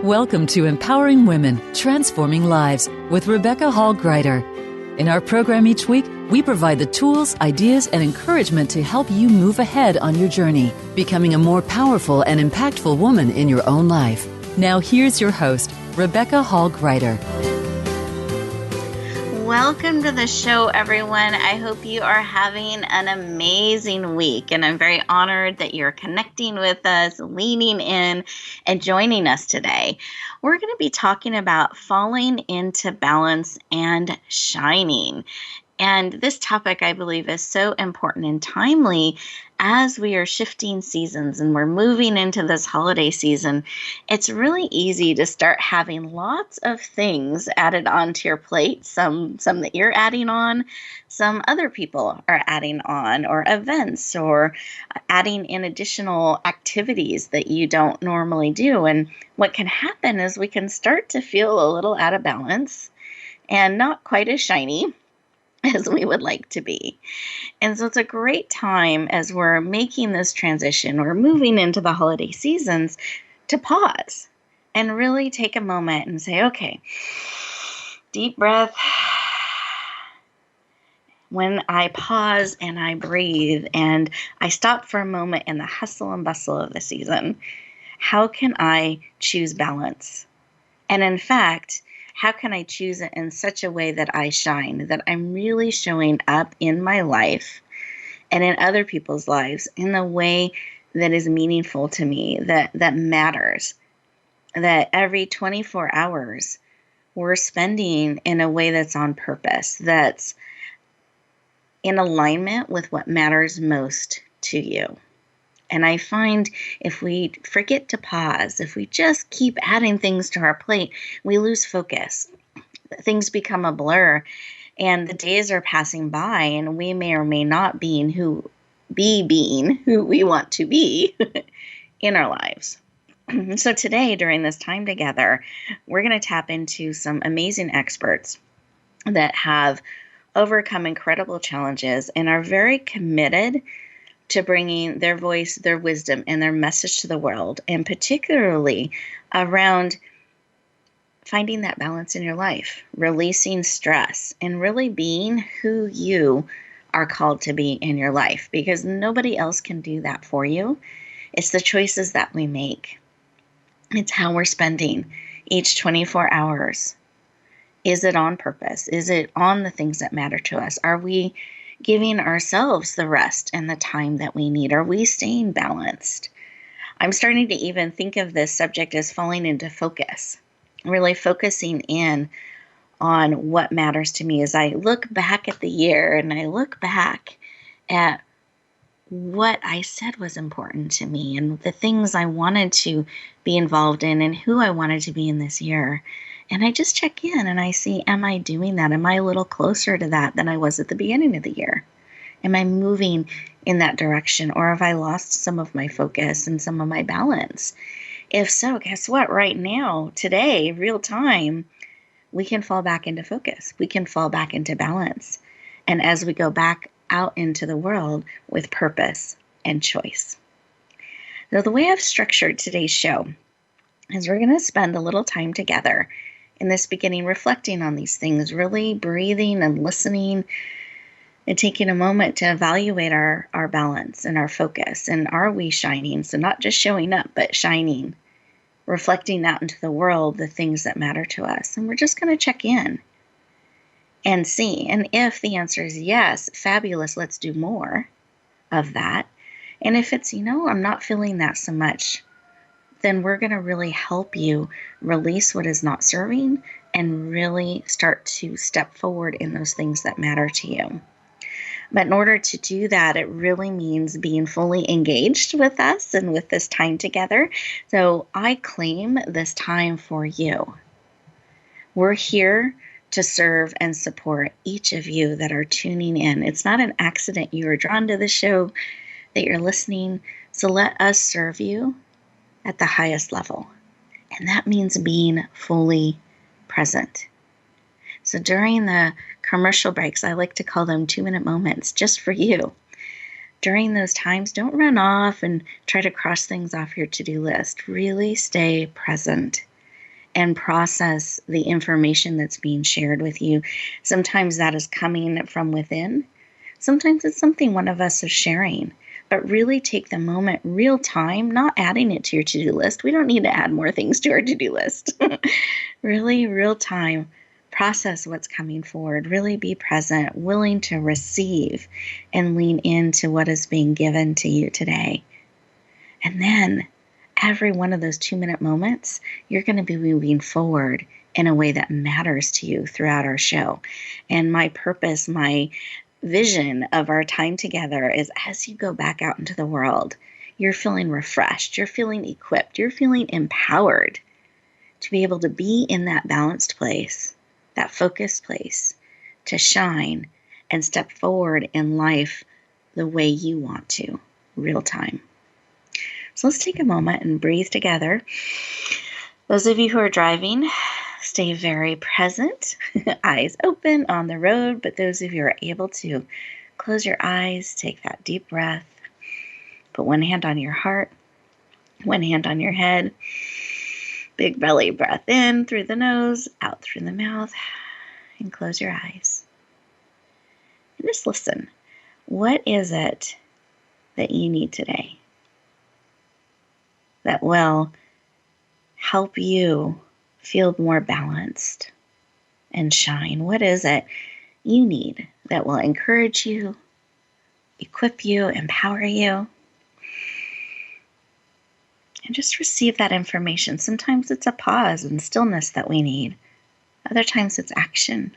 Welcome to Empowering Women, Transforming Lives with Rebecca Hall Gruyter. In our program each week, we provide the tools, ideas, and encouragement to help you move ahead on your journey, becoming a more powerful and impactful woman in your own life. Now here's your host, Rebecca Hall Gruyter. Welcome to the show, everyone. I hope you are having an amazing week, and I'm very honored that you're connecting with us, leaning in, and joining us today. We're going to be talking about falling into balance and shining. And this topic, I believe, is so important and timely as we are shifting seasons and we're moving into this holiday season. It's really easy to start having lots of things added onto your plate, some that you're adding on, some other people are adding on, or events, or adding in additional activities that you don't normally do. And what can happen is we can start to feel a little out of balance and not quite as shiny as we would like to be. And so it's a great time as we're making this transition or moving into the holiday seasons to pause and really take a moment and say, okay, deep breath. When I pause and I breathe and I stop for a moment in the hustle and bustle of the season, how can I choose balance? And in fact, how can I choose it in such a way that I shine, that I'm really showing up in my life and in other people's lives in the way that is meaningful to me, that matters, that every 24 hours we're spending in a way that's on purpose, that's in alignment with what matters most to you. And I find if we forget to pause, if we just keep adding things to our plate, we lose focus. Things become a blur, and the days are passing by, and we may or may not being who we want to be in our lives. So today, during this time together, we're going to tap into some amazing experts that have overcome incredible challenges and are very committed to bringing their voice, their wisdom, and their message to the world, and particularly around finding that balance in your life, releasing stress, and really being who you are called to be in your life, because nobody else can do that for you. It's the choices that we make. It's how we're spending each 24 hours. Is it on purpose? Is it on the things that matter to us? Are we giving ourselves the rest and the time that we need? Are we staying balanced? I'm starting to even think of this subject as falling into focus, really focusing in on what matters to me as I look back at the year and I look back at what I said was important to me and the things I wanted to be involved in and who I wanted to be in this year. And I just check in and I see, am I doing that? Am I a little closer to that than I was at the beginning of the year? Am I moving in that direction? Or have I lost some of my focus and some of my balance? If so, guess what? Right now, today, real time, we can fall back into focus. We can fall back into balance. And as we go back out into the world with purpose and choice. So the way I've structured today's show is we're going to spend a little time together in this beginning, reflecting on these things, really breathing and listening and taking a moment to evaluate our balance and our focus. And are we shining? So not just showing up, but shining, reflecting out into the world the things that matter to us. And we're just going to check in and see. And if the answer is yes, fabulous, let's do more of that. And if it's, I'm not feeling that so much, then we're going to really help you release what is not serving and really start to step forward in those things that matter to you. But in order to do that, it really means being fully engaged with us and with this time together. So I claim this time for you. We're here to serve and support each of you that are tuning in. It's not an accident you are drawn to the show, that you're listening. So let us serve you at the highest level. And that means being fully present. So during the commercial breaks, I like to call them 2-minute moments just for you. During those times, don't run off and try to cross things off your to-do list. Really stay present and process the information that's being shared with you. Sometimes that is coming from within. Sometimes it's something one of us is sharing. But really take the moment, real time, not adding it to your to-do list. We don't need to add more things to our to-do list. Really, real time, process what's coming forward. Really be present, willing to receive and lean into what is being given to you today. And then every one of those 2-minute moments, you're going to be moving forward in a way that matters to you throughout our show. And my purpose, my vision of our time together is as you go back out into the world, you're feeling refreshed, you're feeling equipped, you're feeling empowered to be able to be in that balanced place, that focused place, to shine and step forward in life the way you want to, real time. So let's take a moment and breathe together. Those of you who are driving, stay very present, eyes open on the road, but those of you who are able to, close your eyes, take that deep breath, put one hand on your heart, one hand on your head, big belly breath in through the nose, out through the mouth, and close your eyes. And just listen. What is it that you need today that will help you feel more balanced and shine? What is it you need that will encourage you, equip you, empower you? And just receive that information. Sometimes it's a pause and stillness that we need. Other times it's action.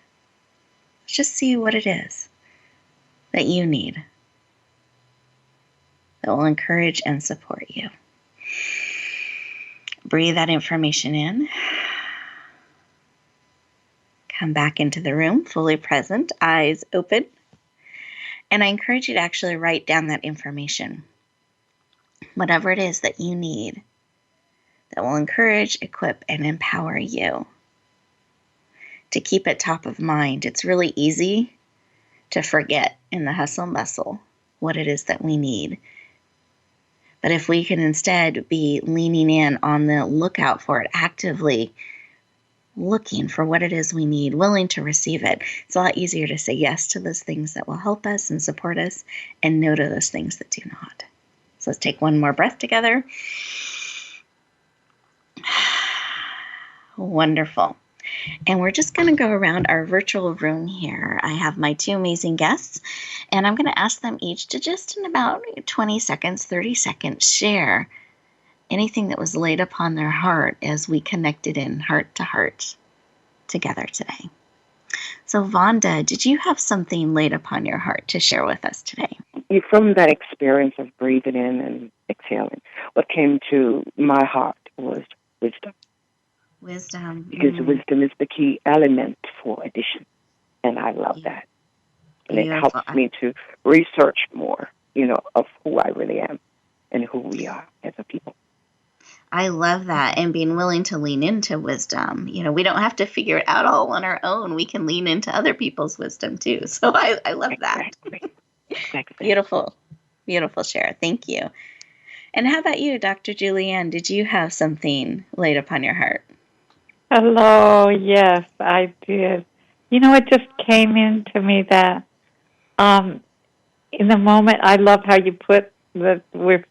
Just see what it is that you need that will encourage and support you. Breathe that information in. Come back into the room, fully present, eyes open. And I encourage you to actually write down that information. Whatever it is that you need that will encourage, equip, and empower you. To keep it top of mind. It's really easy to forget in the hustle and bustle what it is that we need. But if we can instead be leaning in on the lookout for it, actively looking for what it is we need, willing to receive it, it's a lot easier to say yes to those things that will help us and support us, and no to those things that do not. So let's take one more breath together. Wonderful. And we're just going to go around our virtual room here. I have my two amazing guests, and I'm going to ask them each to just in about 20 seconds, 30 seconds, share anything that was laid upon their heart as we connected in heart to heart together today. So Vonda, did you have something laid upon your heart to share with us today? From that experience of breathing in and exhaling, what came to my heart was wisdom. Wisdom. Because wisdom is the key element for addition. And I love that. And Beautiful. It helps me to research more, of who I really am and who we are as a people. I love that. And being willing to lean into wisdom. We don't have to figure it out all on our own. We can lean into other people's wisdom too. So I love that. Exactly. Beautiful. Beautiful share. Thank you. And how about you, Dr. Julianne? Did you have something laid upon your heart? Hello, yes, I did. It just came into me that in the moment, I love how you put that we're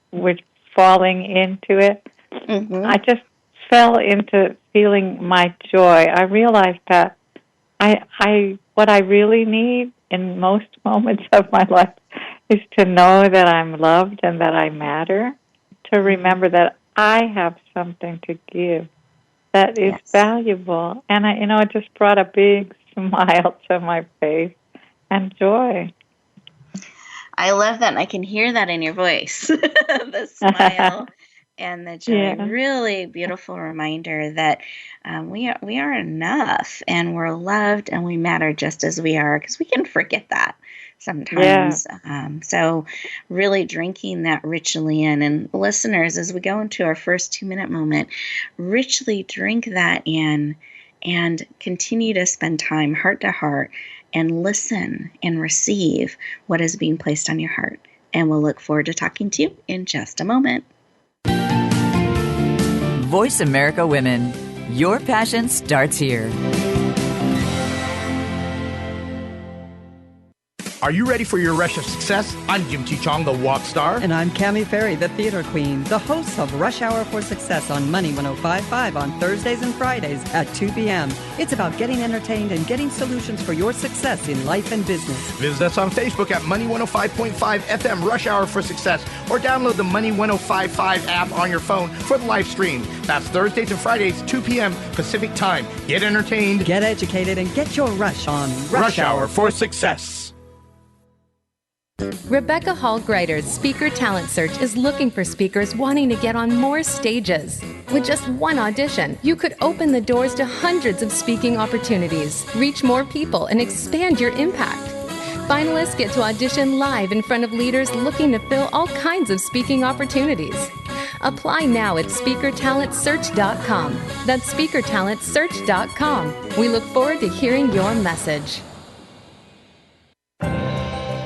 falling into it. Mm-hmm. I just fell into feeling my joy. I realized that what I really need in most moments of my life is to know that I'm loved and that I matter, to remember that I have something to give that is valuable. And it just brought a big smile to my face and joy. I love that. And I can hear that in your voice, the smile and the joy. Yeah. Really beautiful reminder that we are enough and we're loved and we matter just as we are, because we can forget that sometimes. Yeah. So really drinking that richly in. And listeners, as we go into our first 2-minute moment, richly drink that in and continue to spend time heart to heart and listen and receive what is being placed on your heart. And we'll look forward to talking to you in just a moment. Voice America Women. Your passion starts here. Are you ready for your rush of success? I'm Jim T. Chong, the walk star. And I'm Cammie Ferry, the theater queen, the host of Rush Hour for Success on Money 105.5 on Thursdays and Fridays at 2 p.m. It's about getting entertained and getting solutions for your success in life and business. Visit us on Facebook at Money 105.5 FM Rush Hour for Success, or download the Money 105.5 app on your phone for the live stream. That's Thursdays and Fridays, 2 p.m. Pacific Time. Get entertained, get educated, and get your rush on Rush Hour for Success. Rebecca Hall Gruyter's Speaker Talent Search is looking for speakers wanting to get on more stages. With just one audition, you could open the doors to hundreds of speaking opportunities, reach more people, and expand your impact. Finalists get to audition live in front of leaders looking to fill all kinds of speaking opportunities. Apply now at SpeakerTalentSearch.com. That's SpeakerTalentSearch.com. We look forward to hearing your message.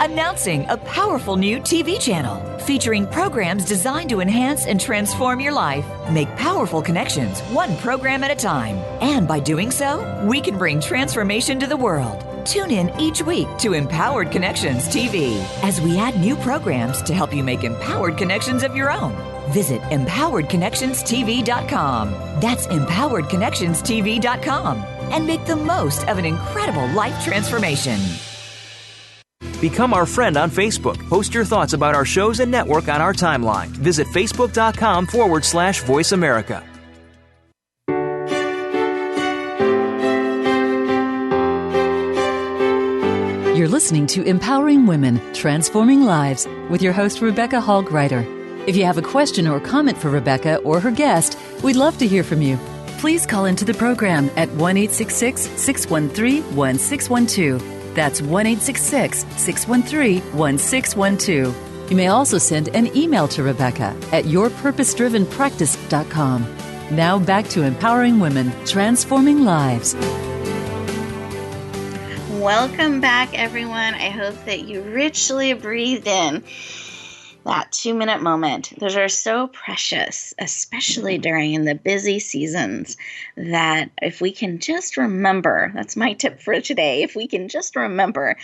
Announcing a powerful new TV channel featuring programs designed to enhance and transform your life. Make powerful connections, one program at a time. And by doing so, we can bring transformation to the world. Tune in each week to Empowered Connections TV as we add new programs to help you make empowered connections of your own. Visit EmpoweredConnectionsTV.com. That's EmpoweredConnectionsTV.com. And make the most of an incredible life transformation. Become our friend on Facebook. Post your thoughts about our shows and network on our timeline. Visit Facebook.com/Voice America. You're listening to Empowering Women, Transforming Lives with your host, Rebecca Hall Gruyter. If you have a question or comment for Rebecca or her guest, we'd love to hear from you. Please call into the program at 1-866-613-1612. That's 1-866-613-1612. You may also send an email to Rebecca at yourpurposedrivenpractice.com. Now back to Empowering Women, Transforming Lives. Welcome back, everyone. I hope that you richly breathed in that 2-minute moment. Those are so precious, especially during the busy seasons, that if we can just remember, that's my tip for today, if we can just remember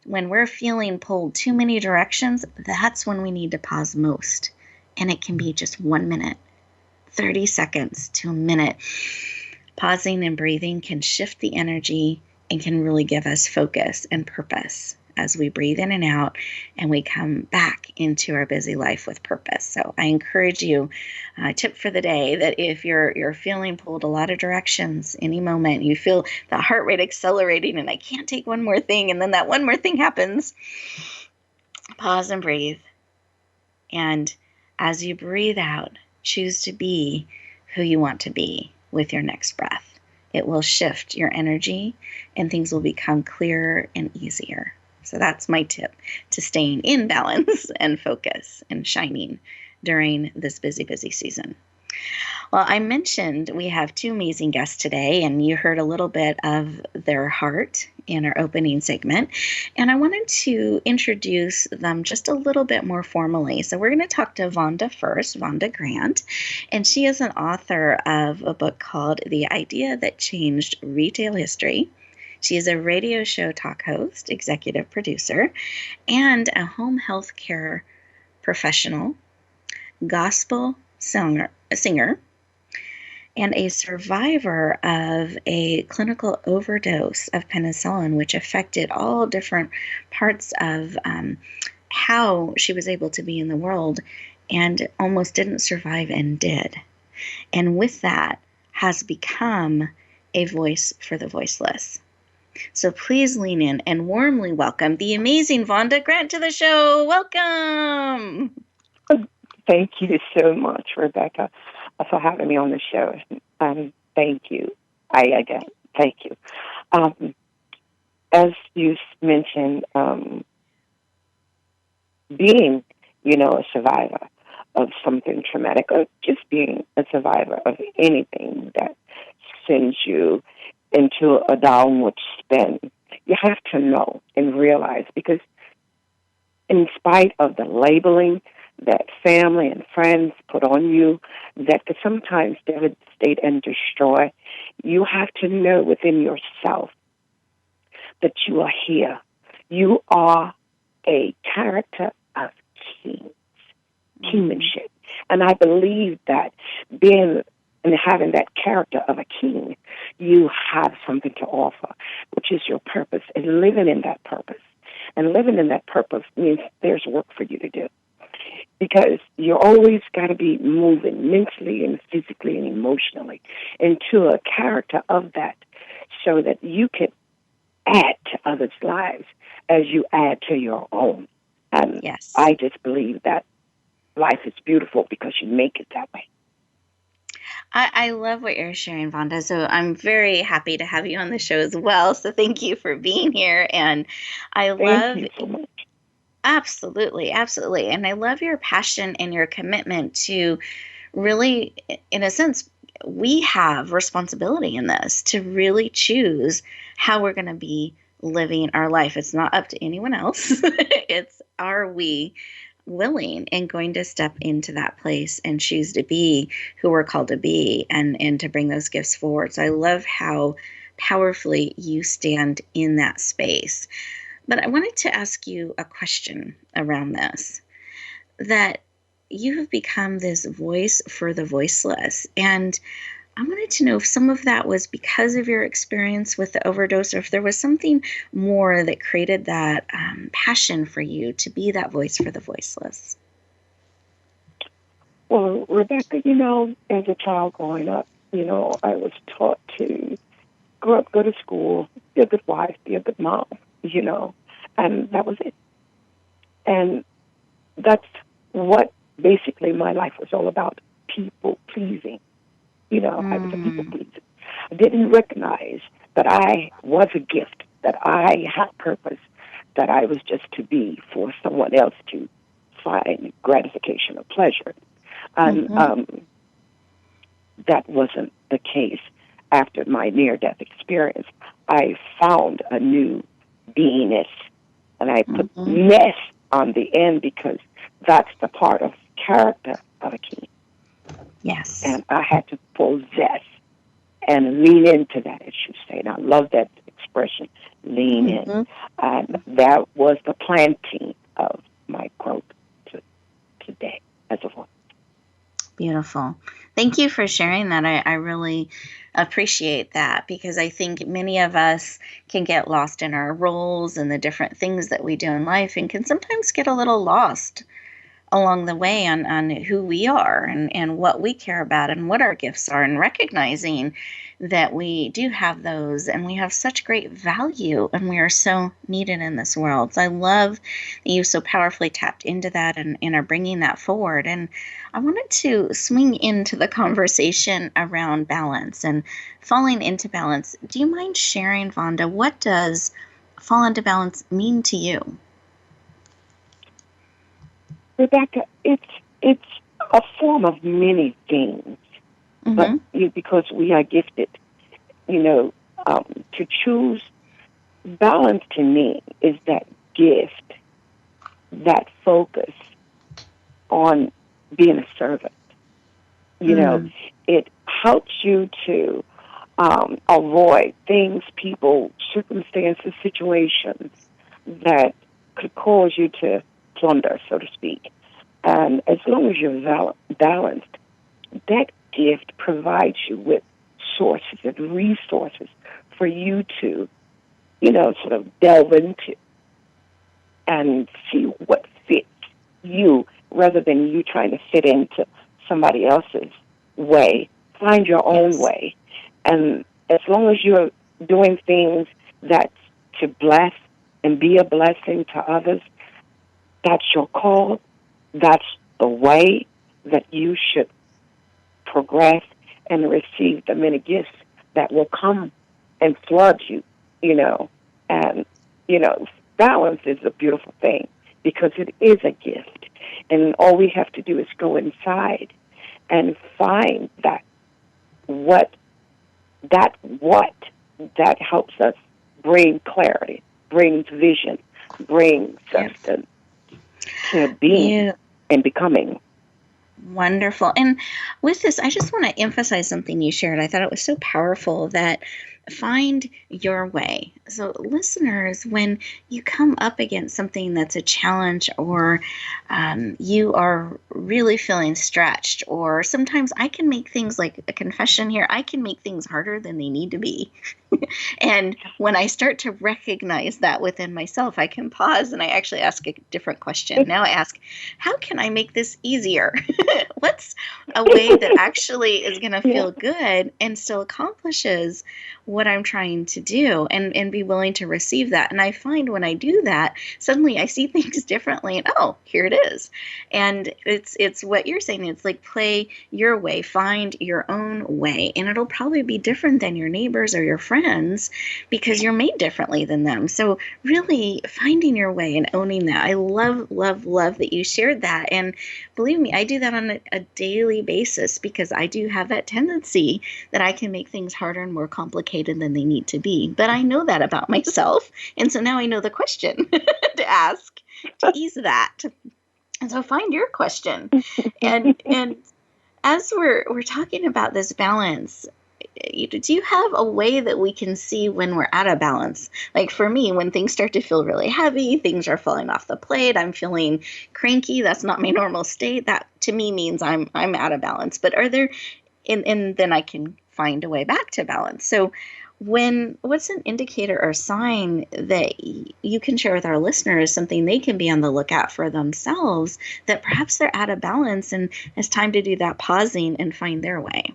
when we're feeling pulled too many directions, that's when we need to pause most. And it can be just 1 minute, 30 seconds to a minute. Pausing and breathing can shift the energy and can really give us focus and purpose as we breathe in and out and we come back into our busy life with purpose. So I encourage you, tip for the day, that if you're feeling pulled a lot of directions, any moment, you feel the heart rate accelerating and I can't take one more thing, and then that one more thing happens, pause and breathe. And as you breathe out, choose to be who you want to be with your next breath. It will shift your energy and things will become clearer and easier. So that's my tip to staying in balance and focus and shining during this busy, busy season. Well, I mentioned we have two amazing guests today, and you heard a little bit of their heart in our opening segment. And I wanted to introduce them just a little bit more formally. So we're going to talk to Vonda first, Vonda Grant. And she is an author of a book called The Idea That Changed Retail History. She is a radio show talk host, executive producer, and a home health care professional, gospel singer, and a survivor of a clinical overdose of penicillin, which affected all different parts of how she was able to be in the world, and almost didn't survive and did. And with that, has become a voice for the voiceless. So please lean in and warmly welcome the amazing Vonda Grant to the show. Welcome. Thank you so much, Rebecca, for having me on the show. Thank you. Thank you. As you mentioned, being, a survivor of something traumatic, or just being a survivor of anything that sends you into a downward spin, you have to know and realize, because in spite of the labeling that family and friends put on you that could sometimes devastate and destroy, You have to know within yourself that you are here. You are a character of kings, kingmanship. And I believe that being and having that character of a king, you have something to offer, which is your purpose, and living in that purpose. And living in that purpose means there's work for you to do. Because you always got to be moving mentally and physically and emotionally into a character of that so that you can add to others' lives as you add to your own. And Yes. I just believe that life is beautiful because you make it that way. I love what you're sharing, Vonda. So I'm very happy to have you on the show as well. So thank you for being here. And I love Thank you so much. Absolutely, absolutely. And I love your passion and your commitment to really, in a sense, we have responsibility in this to really choose how we're going to be living our life. It's not up to anyone else. It's, are we willing and going to step into that place and choose to be who we're called to be and to bring those gifts forward. So I love how powerfully you stand in that space. But I wanted to ask you a question around this, that you have become this voice for the voiceless. And I wanted to know if some of that was because of your experience with the overdose, or if there was something more that created that passion for you to be that voice for the voiceless. Well, Rebecca, as a child growing up, I was taught to grow up, go to school, be a good wife, be a good mom, and that was it. And that's what basically my life was all about, people pleasing. I was a people pleaser. I didn't recognize that I was a gift, that I had purpose, that I was just to be for someone else to find gratification or pleasure. And that wasn't the case after my near-death experience. I found a new beingness, and I put ness on the end because that's the part of character of a king. Yes. And I had to possess and lean into that, as you say. And I love that expression, lean in. And that was the planting of my growth today as a woman. Beautiful. Thank you for sharing that. I really appreciate that, because I think many of us can get lost in our roles and the different things that we do in life, and can sometimes get a little lost along the way on who we are and what we care about and what our gifts are, and recognizing that we do have those and we have such great value and we are so needed in this world. So I love that you so powerfully tapped into that and are bringing that forward. And I wanted to swing into the conversation around balance and falling into balance. Do you mind sharing, Vonda, what does fall into balance mean to you? Rebecca, it's a form of many things, but because we are gifted, to choose balance to me is that gift, that focus on being a servant. It helps you to avoid things, people, circumstances, situations that could cause you to plunder, so to speak. And as long as you're balanced, that gift provides you with sources and resources for you to, sort of delve into and see what fits you, rather than you trying to fit into somebody else's way. Find your own way. And as long as you're doing things that's to bless and be a blessing to others, that's your call. That's the way that you should progress and receive the many gifts that will come and flood you, And, balance is a beautiful thing because it is a gift. And all we have to do is go inside and find that helps us bring clarity, brings vision, brings substance to being and becoming. Wonderful. And with this, I just want to emphasize something you shared. I thought it was so powerful that find your way. So, listeners, when you come up against something that's a challenge, or you are really feeling stretched, or sometimes I can make things, like a confession here, I can make things harder than they need to be. And when I start to recognize that within myself, I can pause and I actually ask a different question. Now I ask, how can I make this easier? What's a way that actually is going to feel good and still accomplishes what I'm trying to do, and be willing to receive that. And I find when I do that, suddenly I see things differently, and oh, here it is. And it's what you're saying. It's like, play your way, find your own way, and it'll probably be different than your neighbors or your friends because you're made differently than them. So really finding your way and owning that. I love, love, love that you shared that. And believe me, I do that on a daily basis because I do have that tendency that I can make things harder and more complicated than they need to be. But I know that about myself. And so now I know the question to ask to ease that. And so find your question. And as we're talking about this balance, do you have a way that we can see when we're out of balance? Like for me, when things start to feel really heavy, things are falling off the plate, I'm feeling cranky, that's not my normal state. That to me means I'm out of balance. But are there, and then I can find a way back to balance. So what's an indicator or sign that you can share with our listeners, something they can be on the lookout for themselves, that perhaps they're out of balance and it's time to do that pausing and find their way?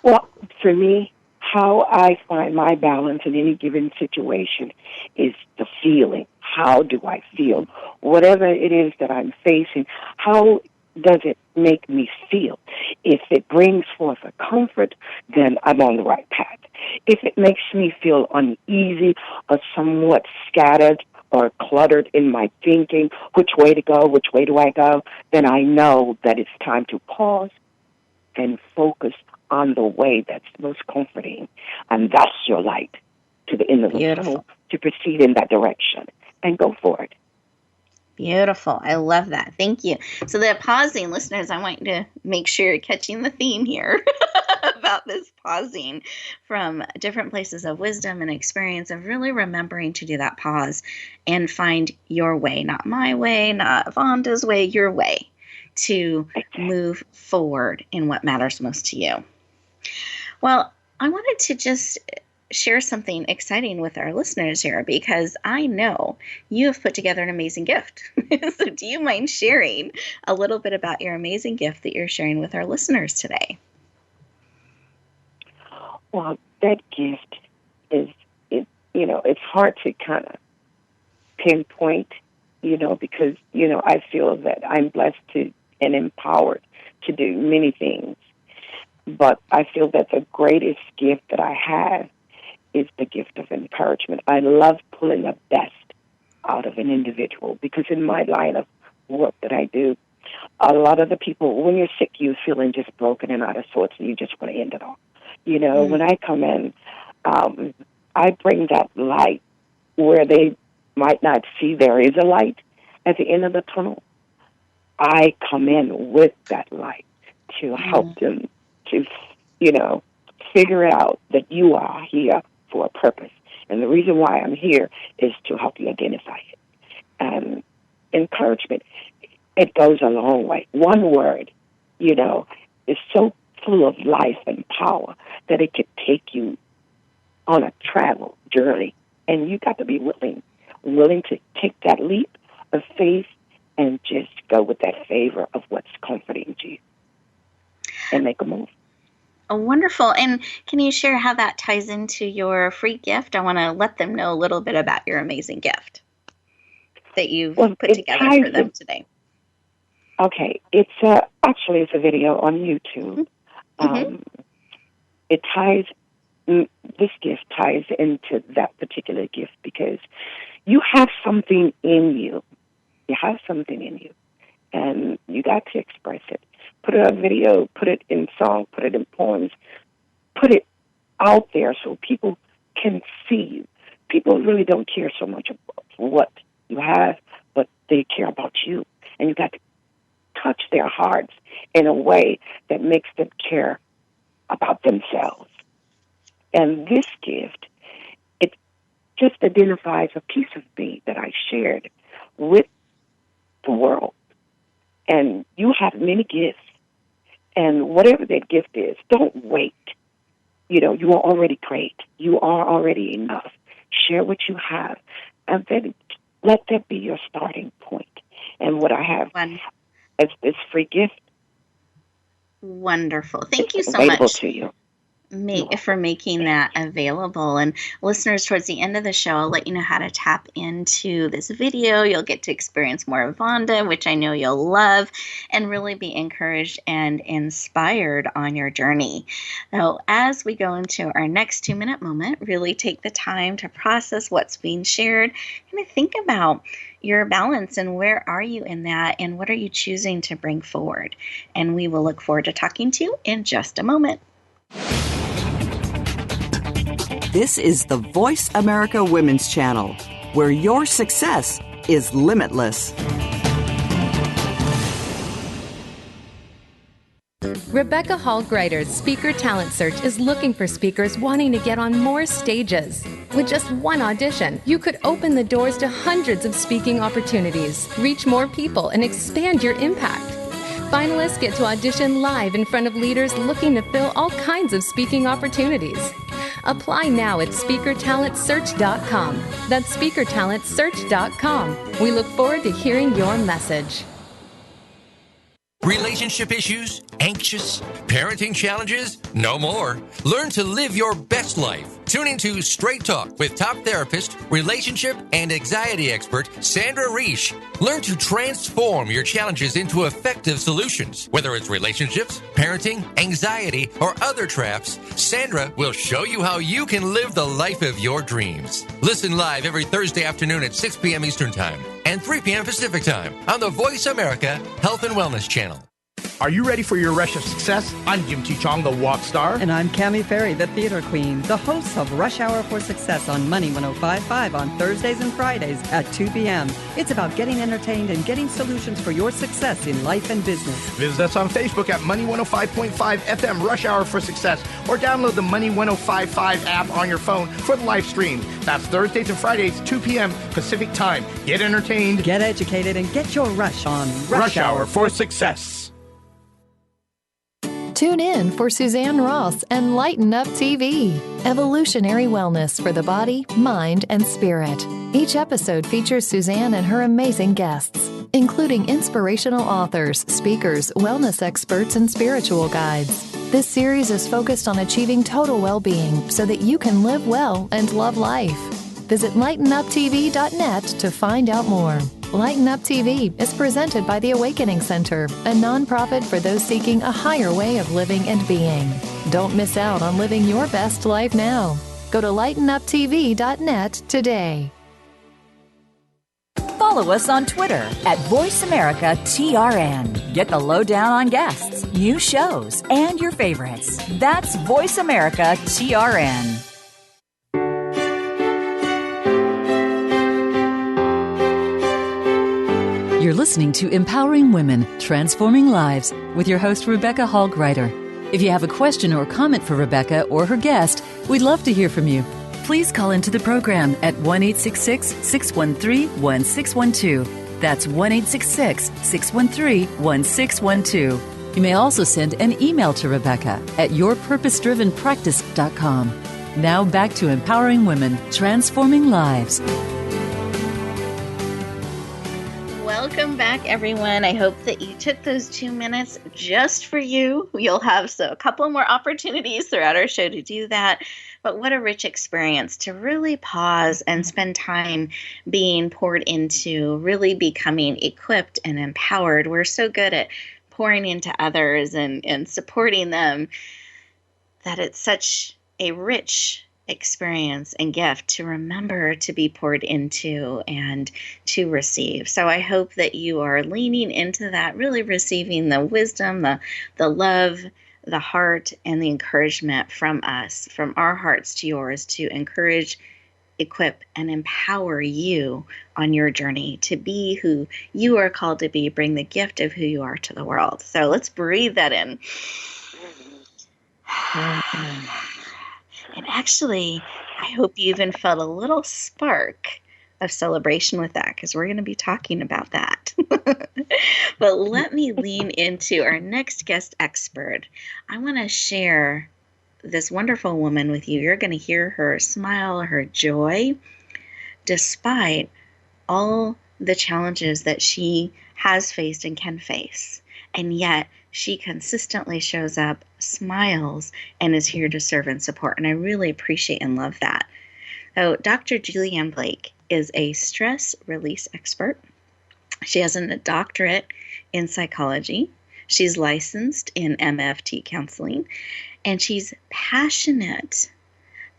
Well, for me, how I find my balance in any given situation is the feeling. How do I feel? Whatever it is that I'm facing, how does it make me feel? If it brings forth a comfort, then I'm on the right path. If it makes me feel uneasy or somewhat scattered or cluttered in my thinking, which way to go, which way do I go, then I know that it's time to pause and focus on the way that's most comforting. And that's your light to the end of the tunnel, to proceed in that direction and go for it. Beautiful. I love that. Thank you. So that pausing, listeners, I want you to make sure you're catching the theme here about this pausing from different places of wisdom and experience, of really remembering to do that pause and find your way, not my way, not Vonda's way, your way to move forward in what matters most to you. Well, I wanted to just share something exciting with our listeners here, because I know you have put together an amazing gift. So do you mind sharing a little bit about your amazing gift that you're sharing with our listeners today? Well, that gift is, it's hard to kind of pinpoint, because, I feel that I'm blessed and empowered to do many things. But I feel that the greatest gift that I have is the gift of encouragement. I love pulling the best out of an individual, because in my line of work that I do, a lot of the people, when you're sick, you're feeling just broken and out of sorts, and you just want to end it all. When I come in, I bring that light where they might not see there is a light at the end of the tunnel. I come in with that light to help them to, figure out that you are here for a purpose. And the reason why I'm here is to help you identify it. And encouragement, it goes a long way. One word, is so full of life and power that it could take you on a travel journey. And you got to be willing to take that leap of faith and just go with that favor of what's comforting to you and make a move. Oh, wonderful. And can you share how that ties into your free gift? I want to let them know a little bit about your amazing gift that you've put together for them today. Okay. It's actually it's a video on YouTube. It ties, this gift ties into that particular gift because you have something in you. You have something in you, and you got to express it. Put it on video, put it in song, put it in poems, put it out there so people can see you. People really don't care so much about what you have, but they care about you. And you got to hearts in a way that makes them care about themselves. And this gift, it just identifies a piece of me that I shared with the world. And you have many gifts. And whatever that gift is, don't wait. You are already great. You are already enough. Share what you have. And then let that be your starting point. And what I have as this free gift. Wonderful. Thank you so available much to you. For making that available. And listeners, towards the end of the show, I'll let you know how to tap into this video. You'll get to experience more of Vonda, which I know you'll love, and really be encouraged and inspired on your journey. Now, as we go into our next 2-minute moment, really take the time to process what's being shared and think about your balance and where are you in that and what are you choosing to bring forward. And we will look forward to talking to you in just a moment. This is the Voice America Women's Channel, where your success is limitless. Rebecca Hall Gruyter's Speaker Talent Search is looking for speakers wanting to get on more stages. With just one audition, you could open the doors to hundreds of speaking opportunities, reach more people, and expand your impact. Finalists get to audition live in front of leaders looking to fill all kinds of speaking opportunities. Apply now at SpeakerTalentSearch.com. That's SpeakerTalentSearch.com. We look forward to hearing your message. Relationship issues? Anxious? Parenting challenges? No more. Learn to live your best life. Tune into Straight Talk with top therapist, relationship, and anxiety expert Sandra Reish. Learn to transform your challenges into effective solutions. Whether it's relationships, parenting, anxiety, or other traps, Sandra will show you how you can live the life of your dreams. Listen live every Thursday afternoon at 6 p.m. Eastern Time and 3 p.m. Pacific Time on the Voice America Health and Wellness Channel. Are you ready for your rush of success? I'm Jim T. Chong, the walk star. And I'm Cammie Ferry, the theater queen, the host of Rush Hour for Success on Money 105.5 on Thursdays and Fridays at 2 p.m. It's about getting entertained and getting solutions for your success in life and business. Visit us on Facebook at Money 105.5 FM Rush Hour for Success, or download the Money 105.5 app on your phone for the live stream. That's Thursdays and Fridays, 2 p.m. Pacific Time. Get entertained, get educated, and get your rush on Rush Hour for Success. Tune in for Suzanne Ross and Lighten Up TV, evolutionary wellness for the body, mind, and spirit. Each episode features Suzanne and her amazing guests, including inspirational authors, speakers, wellness experts, and spiritual guides. This series is focused on achieving total well-being so that you can live well and love life. Visit lightenuptv.net to find out more. Lighten Up TV is presented by the Awakening Center, a nonprofit for those seeking a higher way of living and being. Don't miss out on living your best life now. Go to lightenuptv.net today. Follow us on Twitter at VoiceAmericaTRN. Get the lowdown on guests, new shows, and your favorites. That's VoiceAmericaTRN. You're listening to Empowering Women, Transforming Lives with your host, Rebecca Hall Gruyter. If you have a question or comment for Rebecca or her guest, we'd love to hear from you. Please call into the program at 1-866-613-1612. That's 1-866-613-1612. You may also send an email to Rebecca at yourpurposedrivenpractice.com. Now back to Empowering Women, Transforming Lives. Welcome back, everyone. I hope that you took those 2 minutes just for you. You'll have a couple more opportunities throughout our show to do that. But what a rich experience to really pause and spend time being poured into, really becoming equipped and empowered. We're so good at pouring into others and supporting them that it's such a rich experience and gift to remember to be poured into and to receive. So I hope that you are leaning into that, really receiving the wisdom, the love, the heart, and the encouragement from us, from our hearts to yours, to encourage equip, and empower you on your journey to be who you are called to be, bring the gift of who you are to the world. So let's breathe that in. And actually, I hope you even felt a little spark of celebration with that, because we're going to be talking about that. But let me lean into our next guest expert. I want to share this wonderful woman with you. You're going to hear her smile, her joy, despite all the challenges that she has faced and can face. And yet she consistently shows up, smiles, and is here to serve and support. And I really appreciate and love that. So Dr. Julianne Blake is a stress release expert. She has a doctorate in psychology. She's licensed in MFT counseling, and she's passionate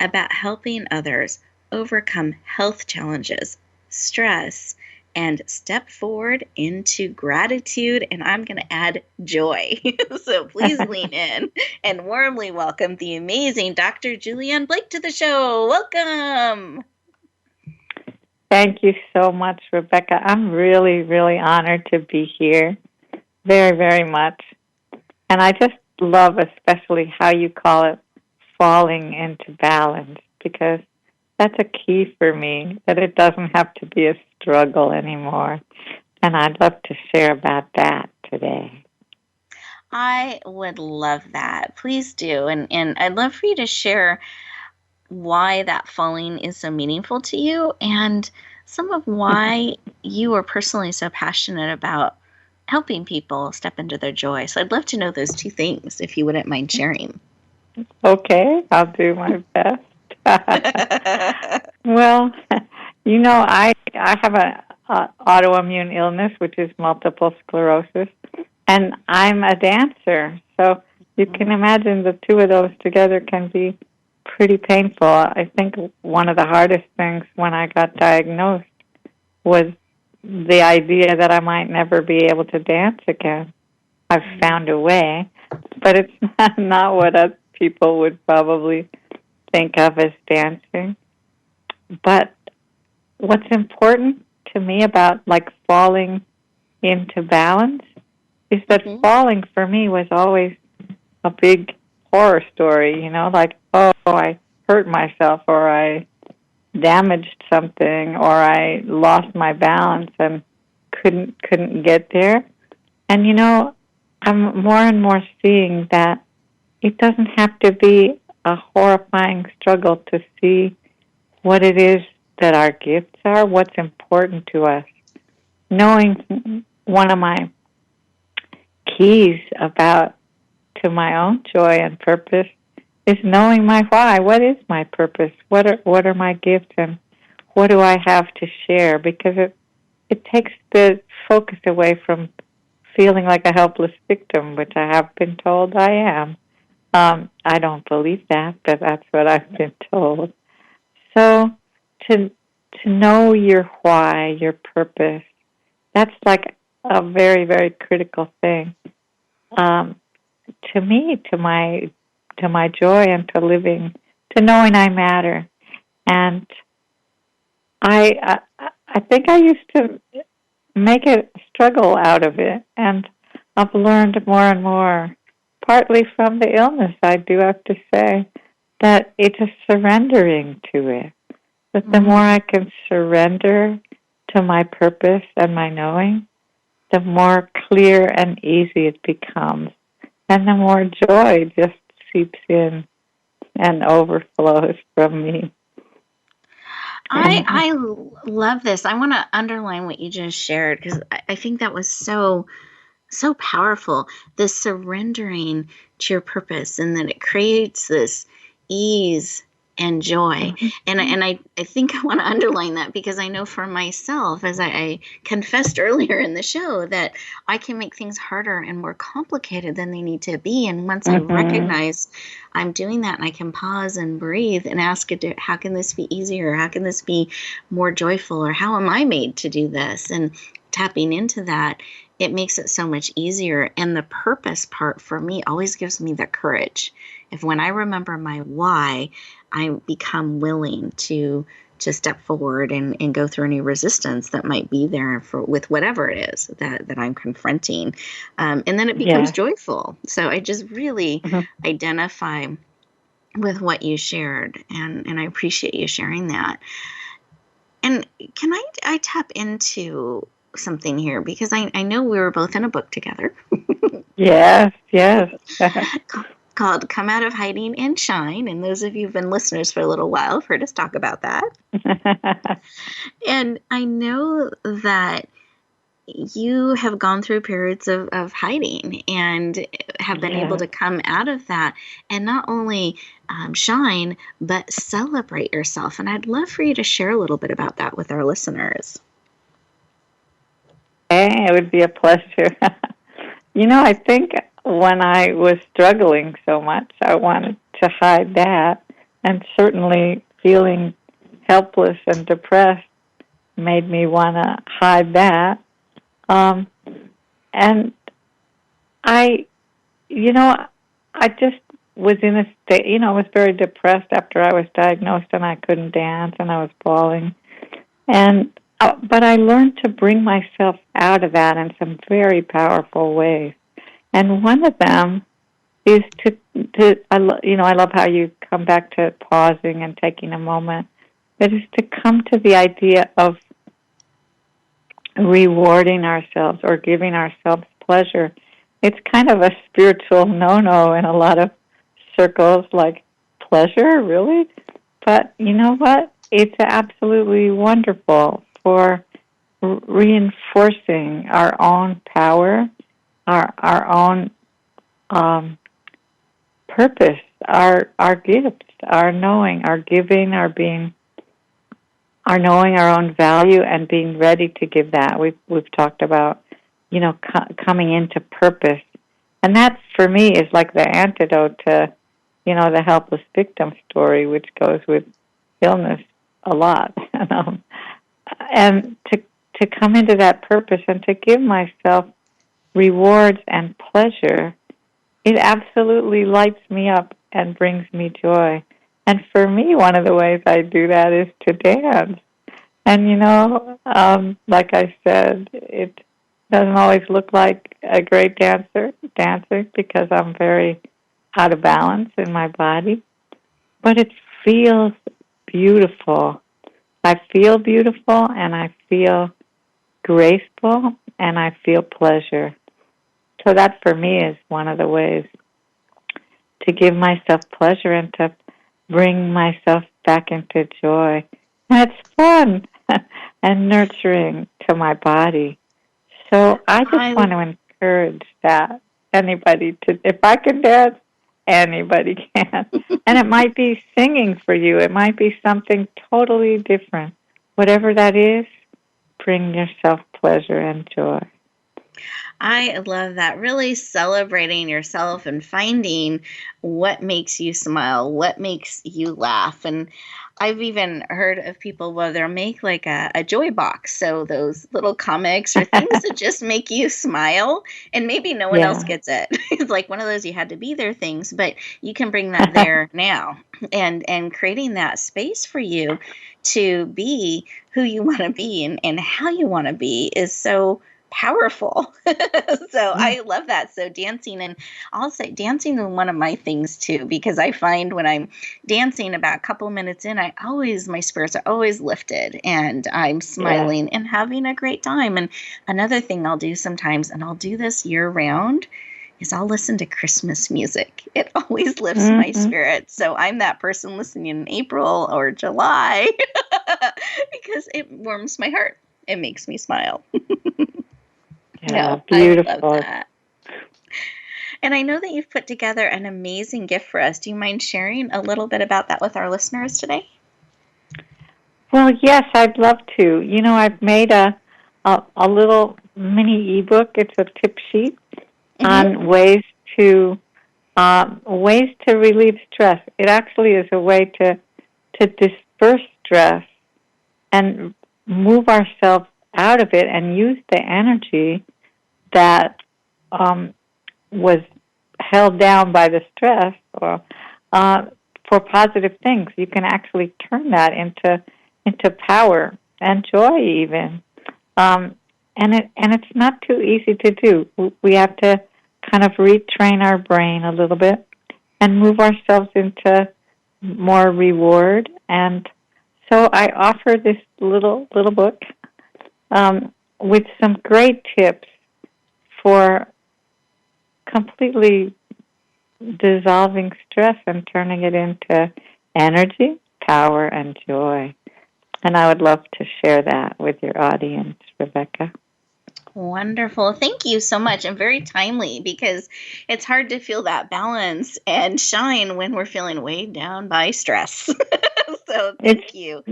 about helping others overcome health challenges, stress, and step forward into gratitude, and I'm going to add joy. So please lean in and warmly welcome the amazing Dr. Julianne Blake to the show. Welcome. Thank you so much, Rebecca. I'm really, really honored to be here. Very, very much. And I just love especially how you call it falling into balance, because that's a key for me, that it doesn't have to be a struggle anymore. And I'd love to share about that today. I would love that. Please do. And I'd love for you to share why that falling is so meaningful to you, and some of why you are personally so passionate about helping people step into their joy. So I'd love to know those two things, if you wouldn't mind sharing. Okay, I'll do my best. Well, you know, I have a autoimmune illness, which is multiple sclerosis, and I'm a dancer. So you can imagine the two of those together can be pretty painful. I think one of the hardest things when I got diagnosed was the idea that I might never be able to dance again. I've found a way, but it's not what other people would probably think of as dancing. But what's important to me about like falling into balance is that falling for me was always a big horror story, you know, like, oh, I hurt myself, or I damaged something, or I lost my balance and couldn't get there. And, you know, I'm more and more seeing that it doesn't have to be a horrifying struggle to see what it is that our gifts are, what's important to us. Knowing one of my keys to my own joy and purpose is knowing my why. What is my purpose? What are my gifts, and what do I have to share? Because it takes the focus away from feeling like a helpless victim, which I have been told I am. I don't believe that, but that's what I've been told. So to know your why, your purpose, that's like a very, very critical thing. To me, to my joy, and to living, to knowing I matter. And I think I used to make a struggle out of it, and I've learned more and more, partly from the illness, I do have to say, that it's a surrendering to it. That the more I can surrender to my purpose and my knowing, the more clear and easy it becomes, and the more joy just seeps in and overflows from me. I love this. I want to underline what you just shared, because I think that was so powerful. The surrendering to your purpose, and that it creates this ease and joy. And I think I want to underline that, because I know for myself, as I confessed earlier in the show, that I can make things harder and more complicated than they need to be. And once I recognize I'm doing that, and I can pause and breathe and ask, how can this be easier? How can this be more joyful? Or how am I made to do this? And tapping into that, it makes it so much easier. And the purpose part for me always gives me the courage. If when I remember my why, I become willing to step forward and go through any resistance that might be there with whatever it is that I'm confronting. And then it becomes joyful. So I just really identify with what you shared, and I appreciate you sharing that. And can I tap into something here, because I know we were both in a book together. Yes. Called Come Out of Hiding and Shine. And those of you who've been listeners for a little while have heard us talk about that. And I know that you have gone through periods of hiding and have been able to come out of that and not only shine, but celebrate yourself. And I'd love for you to share a little bit about that with our listeners. Hey, it would be a pleasure. I think when I was struggling so much, I wanted to hide that, and certainly feeling helpless and depressed made me want to hide that. And I just was in a state, I was very depressed after I was diagnosed, and I couldn't dance, and I was bawling. But I learned to bring myself out of that in some very powerful ways. And one of them is I love how you come back to pausing and taking a moment. That is to come to the idea of rewarding ourselves or giving ourselves pleasure. It's kind of a spiritual no-no in a lot of circles, like, pleasure, really? But you know what? It's absolutely wonderful for reinforcing our own power, our own purpose, our gifts, our knowing, our giving, our being, our knowing our own value and being ready to give that. We've talked about, coming into purpose. And that, for me, is like the antidote to, the helpless victim story, which goes with illness a lot. And to come into that purpose and to give myself rewards and pleasure, it absolutely lights me up and brings me joy. And for me, one of the ways I do that is to dance. And, like I said, it doesn't always look like a great dancer because I'm very out of balance in my body. But it feels beautiful. I feel beautiful, and I feel graceful, and I feel pleasure. So that, for me, is one of the ways to give myself pleasure and to bring myself back into joy. And it's fun and nurturing to my body. So I just want to encourage that anybody if I can dance, anybody can. And it might be singing for you. It might be something totally different. Whatever that is, bring yourself pleasure and joy. I love that. Really celebrating yourself and finding what makes you smile, what makes you laugh. And I've even heard of people where they'll make like a joy box. So those little comics or things that just make you smile, and maybe no one else gets it. It's like one of those you had to be there things, but you can bring that there now and creating that space for you to be who you want to be and how you want to be is so powerful. So I love that. So dancing, and I'll say dancing is one of my things too, because I find when I'm dancing about a couple minutes in, my spirits are always lifted and I'm smiling and having a great time. And another thing I'll do sometimes, and I'll do this year round, is I'll listen to Christmas music. It always lifts my spirits. So I'm that person listening in April or July because it warms my heart. It makes me smile. Yeah, beautiful. I love that. And I know that you've put together an amazing gift for us. Do you mind sharing a little bit about that with our listeners today? Well, yes, I'd love to. I've made a little mini ebook. It's a tip sheet on ways to relieve stress. It actually is a way to disperse stress and move ourselves out of it and use the energy that was held down by the stress or for positive things. You can actually turn that into into power and joy even. And it's not too easy to do. We have to kind of retrain our brain a little bit and move ourselves into more reward. And so I offer this little book with some great tips for completely dissolving stress and turning it into energy, power, and joy. And I would love to share that with your audience, Rebecca. Wonderful. Thank you so much. And very timely, because it's hard to feel that balance and shine when we're feeling weighed down by stress. So thank you.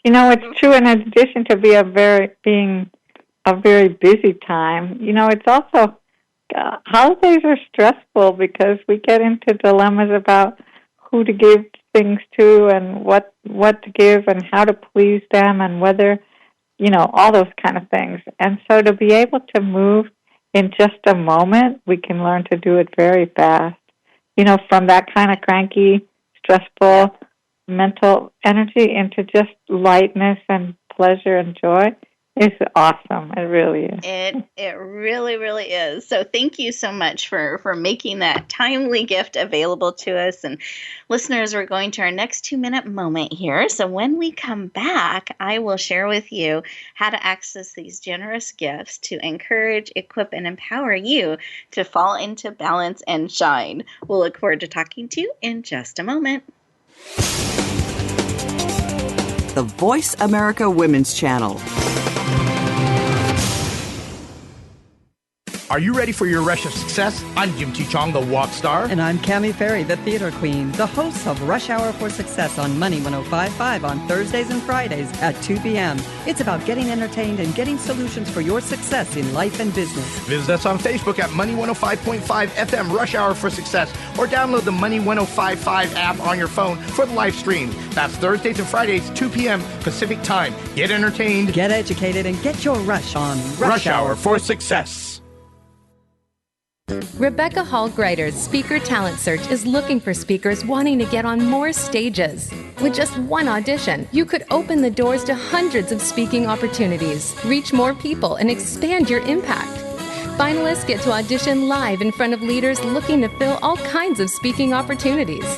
You know, it's true. In addition to being a very busy time, you know, it's also holidays are stressful because we get into dilemmas about who to give things to and what to give and how to please them and whether, you know, all those kind of things. And so to be able to move in just a moment, we can learn to do it very fast. You know, from that kind of cranky, stressful mental energy into just lightness and pleasure and joy is awesome. It really is. It really, really is. So thank you so much for making that timely gift available to us. And listeners, we're going to our next 2-minute moment here. So when we come back, I will share with you how to access these generous gifts to encourage, equip, and empower you to fall into balance and shine. We'll look forward to talking to you in just a moment. The Voice America Women's Channel. Are you ready for your rush of success? I'm Jim T. Chong, the walk star. And I'm Cammie Ferry, the theater queen, the host of Rush Hour for Success on Money 105.5 on Thursdays and Fridays at 2 p.m. It's about getting entertained and getting solutions for your success in life and business. Visit us on Facebook at Money 105.5 FM Rush Hour for Success, or download the Money 105.5 app on your phone for the live stream. That's Thursdays and Fridays, 2 p.m. Pacific Time. Get entertained, get educated, and get your rush on Rush Hour for Success. Rebecca Hall Gruyter's Speaker Talent Search is looking for speakers wanting to get on more stages. With just one audition, you could open the doors to hundreds of speaking opportunities, reach more people, and expand your impact. Finalists get to audition live in front of leaders looking to fill all kinds of speaking opportunities.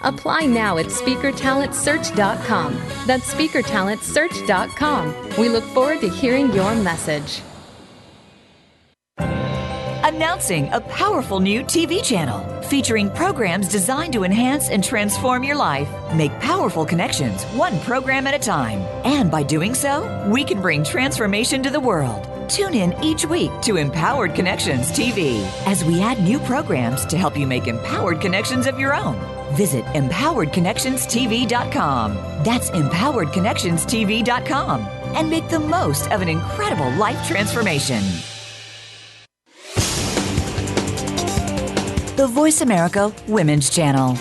Apply now at SpeakerTalentSearch.com. That's SpeakerTalentSearch.com. We look forward to hearing your message. Announcing a powerful new TV channel featuring programs designed to enhance and transform your life. Make powerful connections, one program at a time. And by doing so, we can bring transformation to the world. Tune in each week to Empowered Connections TV as we add new programs to help you make empowered connections of your own. Visit EmpoweredConnectionsTV.com. That's EmpoweredConnectionsTV.com. And make the most of an incredible life transformation. The Voice America Women's Channel.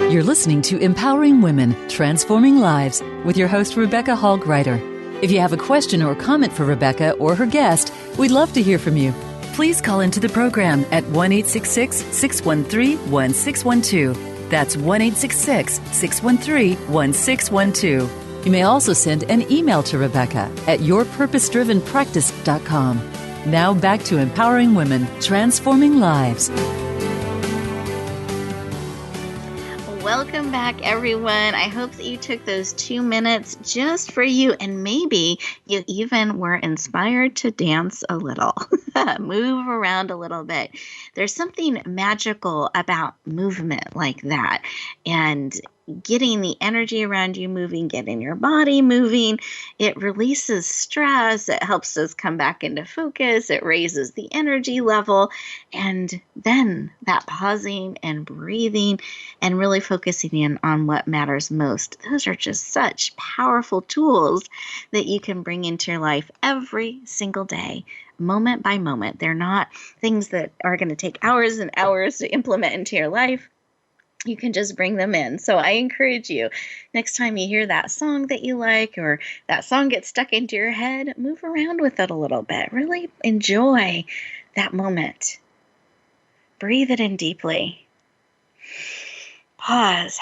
You're listening to Empowering Women, Transforming Lives with your host, Rebecca Hall Gruyter. If you have a question or comment for Rebecca or her guest, we'd love to hear from you. Please call into the program at 1-866-613-1612. That's 1-866-613-1612. You may also send an email to Rebecca at yourpurposedrivenpractice.com. Now back to Empowering Women, Transforming Lives. Welcome back, everyone. I hope that you took those 2 minutes just for you, and maybe you even were inspired to dance a little, move around a little bit. There's something magical about movement like that, and getting the energy around you moving, getting your body moving. It releases stress. It helps us come back into focus. It raises the energy level. And then that pausing and breathing and really focusing in on what matters most. Those are just such powerful tools that you can bring into your life every single day, moment by moment. They're not things that are going to take hours and hours to implement into your life. You can just bring them in. So I encourage you, next time you hear that song that you like or that song gets stuck into your head, move around with it a little bit. Really enjoy that moment breathe it in deeply. Pause.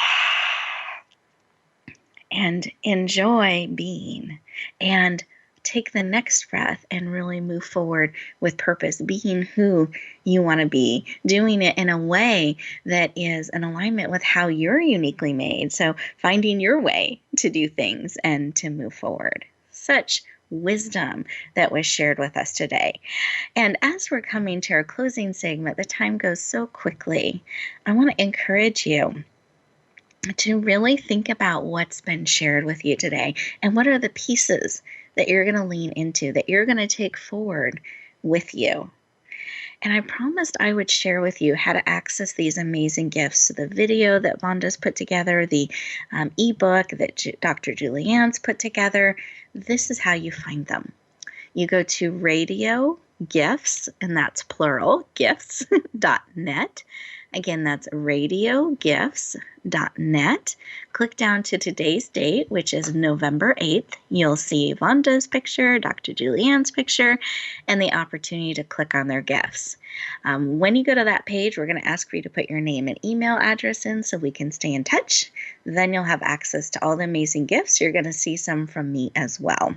And enjoy being. And take the next breath and really move forward with purpose, being who you want to be, doing it in a way that is in alignment with how you're uniquely made. So finding your way to do things and to move forward. Such wisdom that was shared with us today. And as we're coming to our closing segment, the time goes so quickly. I want to encourage you to really think about what's been shared with you today and what are the pieces that you're going to lean into, that you're going to take forward with you. And I promised I would share with you how to access these amazing gifts. So the video that Vonda's put together, the ebook that Dr. Julianne's put together, this is how you find them. You go to Radio Gifts, and that's plural, gifts.net. Again, that's radiogifts.net. Click down to today's date, which is November 8th. You'll see Vonda's picture, Dr. Julianne's picture, and the opportunity to click on their gifts. When you go to that page, we're going to ask for you to put your name and email address in so we can stay in touch. Then you'll have access to all the amazing gifts. You're going to see some from me as well.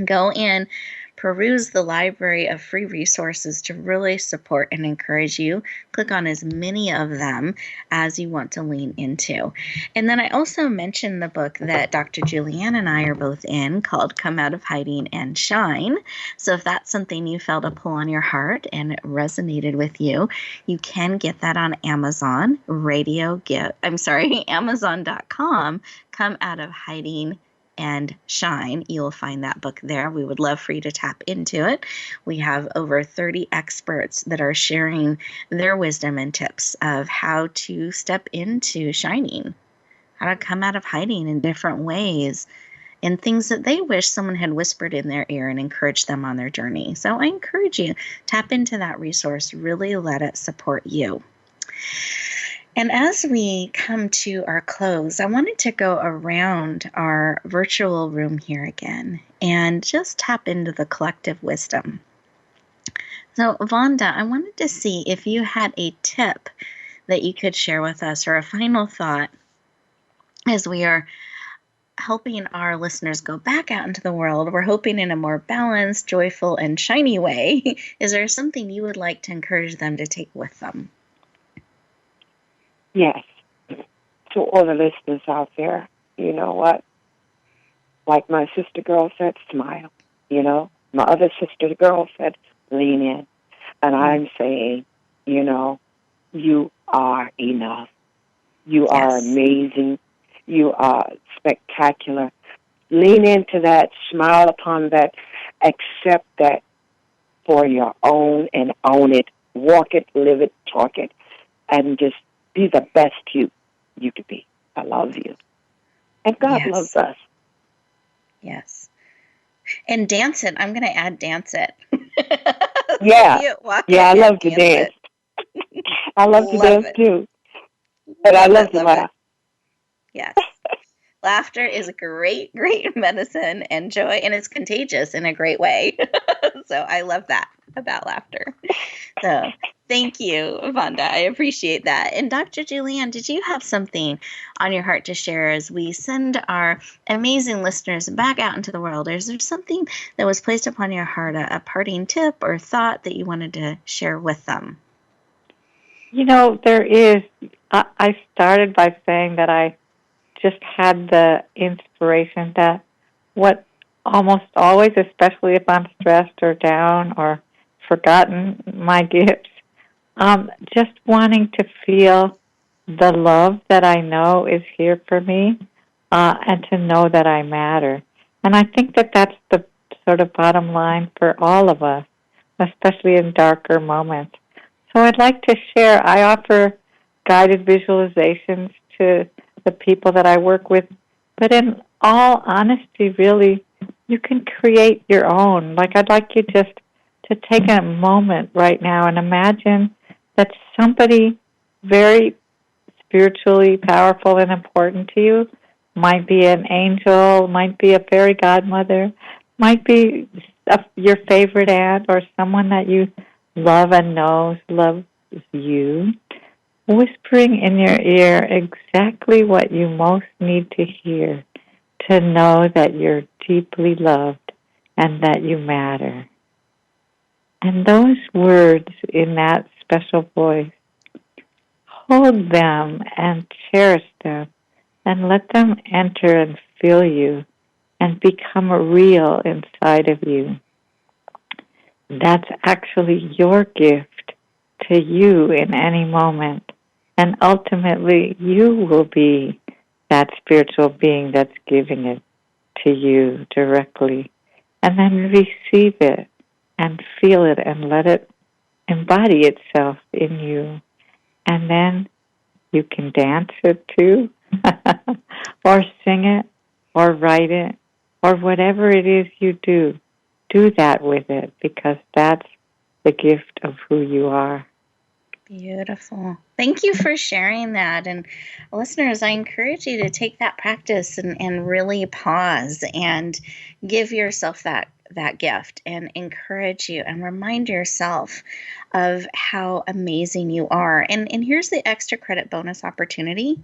Go in, peruse the library of free resources to really support and encourage you. Click on as many of them as you want to lean into. And then I also mentioned the book that Dr. Julianne and I are both in called Come Out of Hiding and Shine. So if that's something you felt a pull on your heart and it resonated with you, you can get that on Amazon, Amazon.com, Come Out of Hiding and Shine. You'll find that book there. We would love for you to tap into it. We have over 30 experts that are sharing their wisdom and tips of how to step into shining, how to come out of hiding in different ways, and things that they wish someone had whispered in their ear and encouraged them on their journey. So I encourage you, tap into that resource, really let it support you. And as we come to our close, I wanted to go around our virtual room here again and just tap into the collective wisdom. So, Vonda, I wanted to see if you had a tip that you could share with us or a final thought as we are helping our listeners go back out into the world. We're hoping in a more balanced, joyful, and shiny way. Is there something you would like to encourage them to take with them? Yes. To all the listeners out there, you know what? Like my sister girl said, smile. You know, my other sister girl said, lean in. And I'm saying, you know, you are enough. You are amazing. You are spectacular. Lean into that, smile upon that, accept that for your own and own it. Walk it, live it, talk it, and just be the best you could be. I love you. And God loves us. Yes. And dance it. I'm going to add dance it. Yeah. I love to dance. I love to dance too. And I love to laugh. Yes. Laughter is a great, great medicine and joy, and it's contagious in a great way. So I love that about laughter. So thank you, Vonda. I appreciate that. And Dr. Julianne, did you have something on your heart to share as we send our amazing listeners back out into the world? Or is there something that was placed upon your heart, a parting tip or thought that you wanted to share with them? You know, there is. I started by saying that I just had the inspiration that what almost always, especially if I'm stressed or down or forgotten my gifts, just wanting to feel the love that I know is here for me and to know that I matter. And I think that that's the sort of bottom line for all of us, especially in darker moments. So I'd like to share, I offer guided visualizations to the people that I work with, but in all honesty, really, you can create your own. Like, I'd like you just to take a moment right now and imagine that somebody very spiritually powerful and important to you, might be an angel, might be a fairy godmother, might be your favorite aunt or someone that you love and love you, whispering in your ear exactly what you most need to hear to know that you're deeply loved and that you matter. And those words in that special voice, hold them and cherish them and let them enter and fill you and become real inside of you. That's actually your gift to you in any moment. And ultimately, you will be that spiritual being that's giving it to you directly. And then receive it and feel it and let it embody itself in you. And then you can dance it too, or sing it, or write it, or whatever it is you do. Do that with it, because that's the gift of who you are. Beautiful. Thank you for sharing that. And listeners, I encourage you to take that practice and really pause and give yourself that gift and encourage you and remind yourself of how amazing you are. And here's the extra credit bonus opportunity.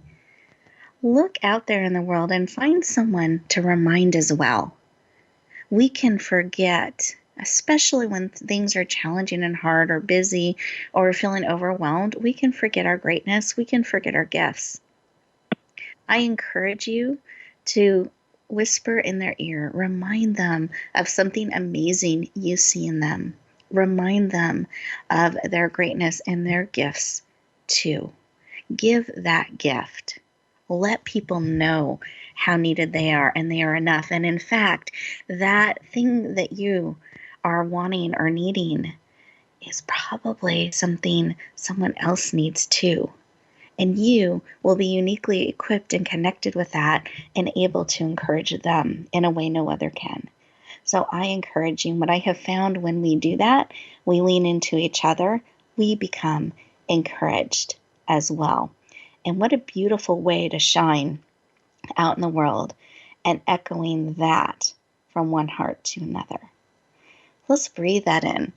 Look out there in the world and find someone to remind as well. We can forget, especially when things are challenging and hard or busy or feeling overwhelmed, we can forget our greatness. We can forget our gifts. I encourage you to whisper in their ear, remind them of something amazing you see in them. Remind them of their greatness and their gifts too. Give that gift. Let people know how needed they are and they are enough. And in fact, that thing that you are wanting or needing is probably something someone else needs too. And you will be uniquely equipped and connected with that and able to encourage them in a way no other can. So I encourage you. What I have found when we do that, we lean into each other, we become encouraged as well. And what a beautiful way to shine out in the world and echoing that from one heart to another. Let's breathe that in.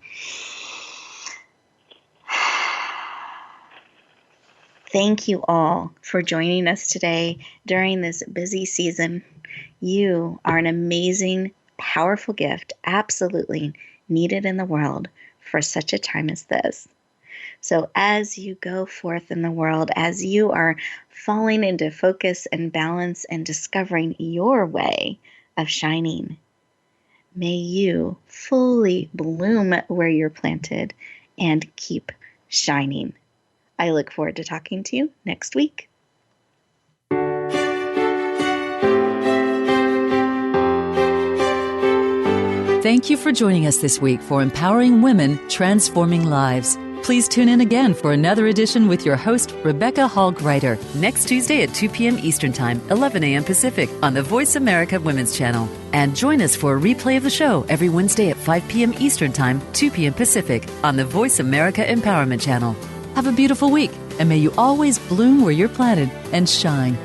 Thank you all for joining us today during this busy season. You are an amazing, powerful gift, absolutely needed in the world for such a time as this. So as you go forth in the world, as you are falling into focus and balance and discovering your way of shining, may you fully bloom where you're planted and keep shining. I look forward to talking to you next week. Thank you for joining us this week for Empowering Women, Transforming Lives. Please tune in again for another edition with your host, Rebecca Hall Gruyter, next Tuesday at 2 p.m. Eastern Time, 11 a.m. Pacific on the Voice America Women's Channel. And join us for a replay of the show every Wednesday at 5 p.m. Eastern Time, 2 p.m. Pacific on the Voice America Empowerment Channel. Have a beautiful week, and may you always bloom where you're planted and shine.